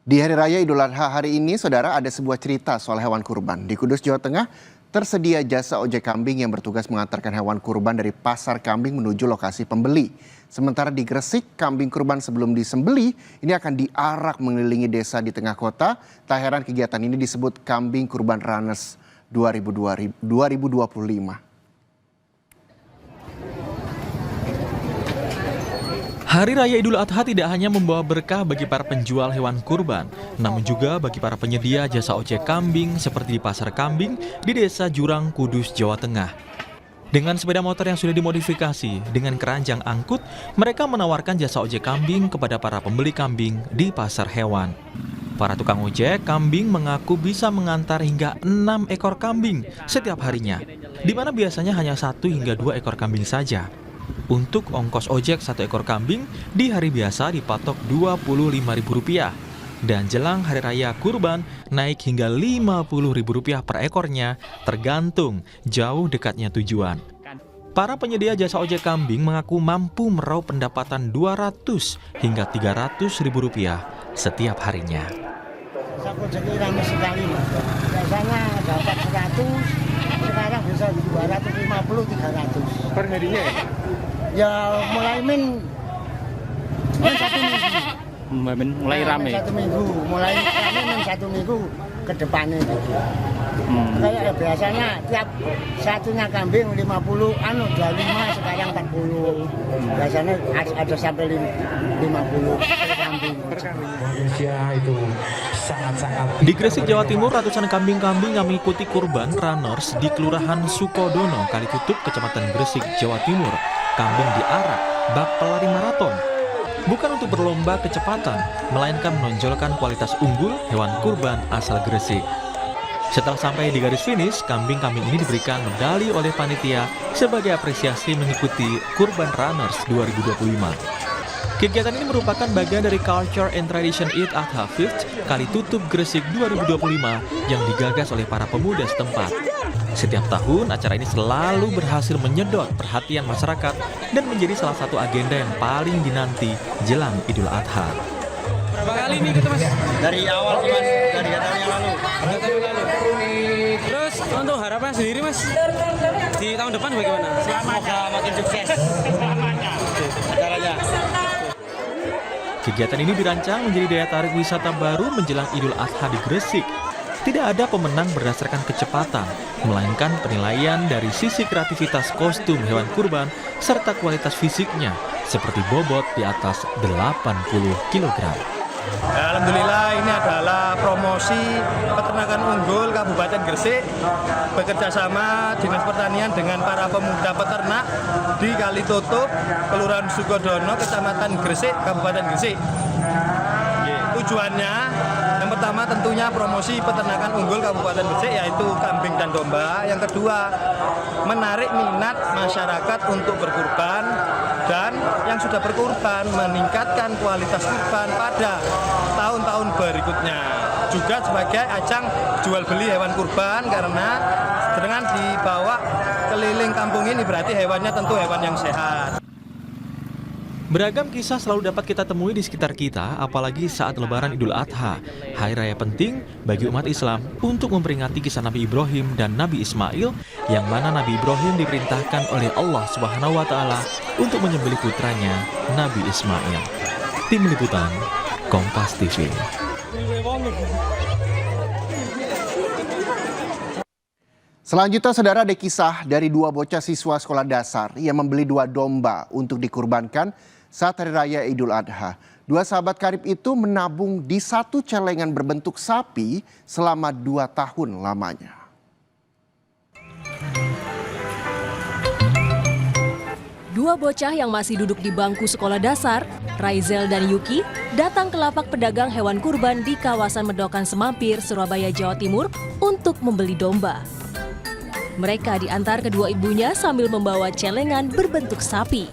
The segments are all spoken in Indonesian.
Di Hari Raya Idul Adha hari ini, saudara, ada sebuah cerita soal hewan kurban. Di Kudus, Jawa Tengah, tersedia jasa ojek kambing yang bertugas mengantarkan hewan kurban dari pasar kambing menuju lokasi pembeli. Sementara di Gresik, kambing kurban sebelum disembeli ini akan diarak mengelilingi desa di tengah kota. Tak heran kegiatan ini disebut Kambing Kurban Runners 2025. Hari Raya Idul Adha tidak hanya membawa berkah bagi para penjual hewan kurban, namun juga bagi para penyedia jasa ojek kambing seperti di Pasar Kambing di Desa Jurang, Kudus, Jawa Tengah. Dengan sepeda motor yang sudah dimodifikasi dengan keranjang angkut, mereka menawarkan jasa ojek kambing kepada para pembeli kambing di pasar hewan. Para tukang ojek kambing mengaku bisa mengantar hingga 6 ekor kambing setiap harinya, di mana biasanya hanya 1 hingga 2 ekor kambing saja. Untuk ongkos ojek 1 ekor kambing di hari biasa dipatok Rp25.000 dan jelang Hari Raya Kurban naik hingga Rp50.000 per ekornya tergantung jauh dekatnya tujuan. Para penyedia jasa ojek kambing mengaku mampu meraup pendapatan Rp200 hingga Rp300.000 setiap harinya. Ojek ini ramai sekali, Mas. Biasanya dapat 100, sekarang bisa 250, 300. Per harinya ya? Ya mulai min 1 minggu. Mulai rame. 1 minggu, mulai rame min 1 minggu ke depannya gitu. Kayak biasanya tiap satunya kambing 50, 25, sekarang 40. Biasanya ada sampai 50 per kambing. Indonesia itu sangat-sangat. Di Gresik, Jawa Timur, ratusan kambing-kambing yang mengikuti kurban runners di Kelurahan Sukodono, Kalitutup, Kecamatan Gresik, Jawa Timur. Kambing diarak bak pelari maraton. Bukan untuk berlomba kecepatan, melainkan menonjolkan kualitas unggul hewan kurban asal Gresik. Setelah sampai di garis finish, kambing-kambing ini diberikan medali oleh panitia sebagai apresiasi mengikuti Kurban Runners 2025. Kegiatan ini merupakan bagian dari Culture and Tradition Eid Adha Fifth Kalitutup Gresik 2025 yang digagas oleh para pemuda setempat. Setiap tahun, acara ini selalu berhasil menyedot perhatian masyarakat dan menjadi salah satu agenda yang paling dinanti jelang Idul Adha. Berapa kali ini kita, Mas? Dari awal sih, Mas, dari tahun yang lalu. Terus untuk harapan sendiri, Mas, di tahun depan bagaimana? Semoga makin sukses acaranya. Kegiatan ini dirancang menjadi daya tarik wisata baru menjelang Idul Adha di Gresik. Tidak ada pemenang berdasarkan kecepatan, melainkan penilaian dari sisi kreativitas kostum hewan kurban serta kualitas fisiknya, seperti bobot di atas 80 kg. Alhamdulillah, ini adalah promosi peternakan unggul Kabupaten Gresik bekerja sama Dinas Pertanian dengan para pemuda peternak di Kalitutup, Kelurahan Sukodono, Kecamatan Gresik, Kabupaten Gresik. Tujuannya yang pertama tentunya promosi peternakan unggul Kabupaten Gresik, yaitu kambing dan domba. Yang kedua, menarik minat masyarakat untuk berkurban, dan yang sudah berkurban meningkatkan kualitas kurban pada tahun-tahun berikutnya. Juga sebagai ajang jual beli hewan kurban, karena dengan dibawa keliling kampung ini berarti hewannya tentu hewan yang sehat. Beragam kisah selalu dapat kita temui di sekitar kita, apalagi saat Lebaran Idul Adha, hari raya penting bagi umat Islam untuk memperingati kisah Nabi Ibrahim dan Nabi Ismail, yang mana Nabi Ibrahim diperintahkan oleh Allah Subhanahu wa Ta'ala untuk menyembelih putranya, Nabi Ismail. Tim Liputan, Kompas TV. Selanjutnya, saudara, ada kisah dari 2 bocah siswa sekolah dasar yang membeli 2 domba untuk dikurbankan saat Hari Raya Idul Adha. 2 sahabat karib itu menabung di 1 celengan berbentuk sapi selama 2 tahun lamanya. Dua bocah yang masih duduk di bangku sekolah dasar, Raizel dan Yuki, datang ke lapak pedagang hewan kurban di kawasan Medokan Semampir, Surabaya, Jawa Timur untuk membeli domba. Mereka diantar kedua ibunya sambil membawa celengan berbentuk sapi.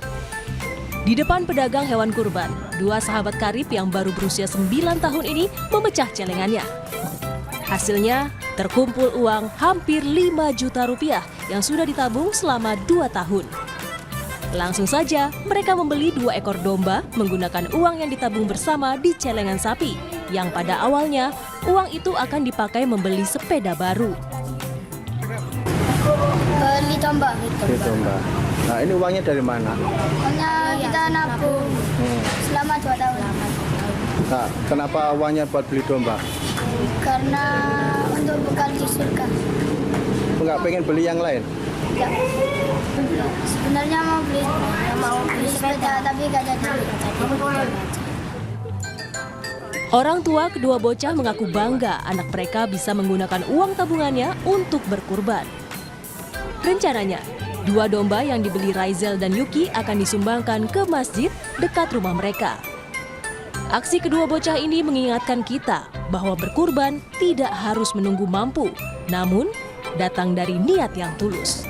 Di depan pedagang hewan kurban, 2 sahabat karib yang baru berusia 9 tahun ini memecah celengannya. Hasilnya, terkumpul uang hampir 5 juta rupiah yang sudah ditabung selama 2 tahun. Langsung saja, mereka membeli 2 ekor domba menggunakan uang yang ditabung bersama di celengan sapi, yang pada awalnya uang itu akan dipakai membeli sepeda baru. Beli domba. Nah, ini uangnya dari mana? Uangnya kita nabung selama 2 tahun. Nah, kenapa uangnya buat beli domba? Karena untuk bekal di surga. Nggak pengen beli yang lain? Ya. Sebenarnya mau beli sepeda tapi gak jadi. Orang tua kedua bocah mengaku bangga anak mereka bisa menggunakan uang tabungannya untuk berkurban. Rencananya, 2 domba yang dibeli Raizel dan Yuki akan disumbangkan ke masjid dekat rumah mereka. Aksi kedua bocah ini mengingatkan kita bahwa berkurban tidak harus menunggu mampu, namun datang dari niat yang tulus.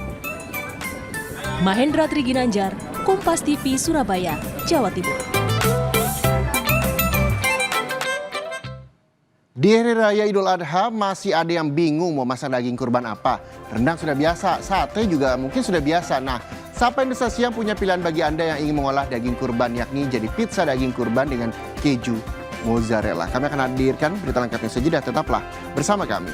Mahendra Triginanjar, Kompas TV, Surabaya, Jawa Timur. Di Hari Raya Idul Adha masih ada yang bingung mau masak daging kurban apa. Rendang sudah biasa, sate juga mungkin sudah biasa. Nah, Sapa Indonesia Siang punya pilihan bagi Anda yang ingin mengolah daging kurban, yakni jadi pizza daging kurban dengan keju mozzarella. Kami akan hadirkan berita lengkapnya sejenak, tetaplah bersama kami.